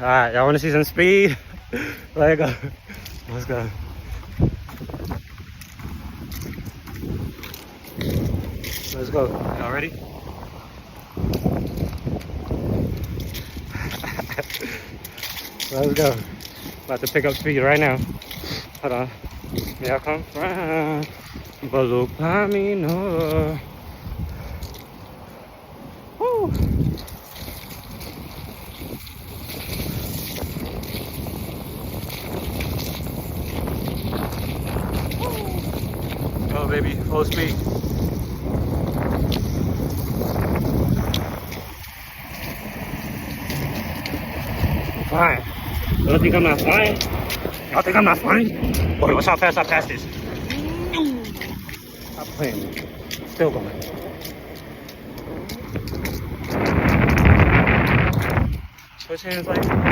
Alright, y'all wanna see some speed? Let's go. Let's go. Let's go. Y'all ready? Let's go. About to pick up speed right now. Hold on. Here I come from. Balu Camino. Woo! Go, baby. Full speed. Fine. Y'all think I'm not flying? Y'all think I'm not flying? Boy, watch how fast I pass this. Stop playing. Still going. Switch hands like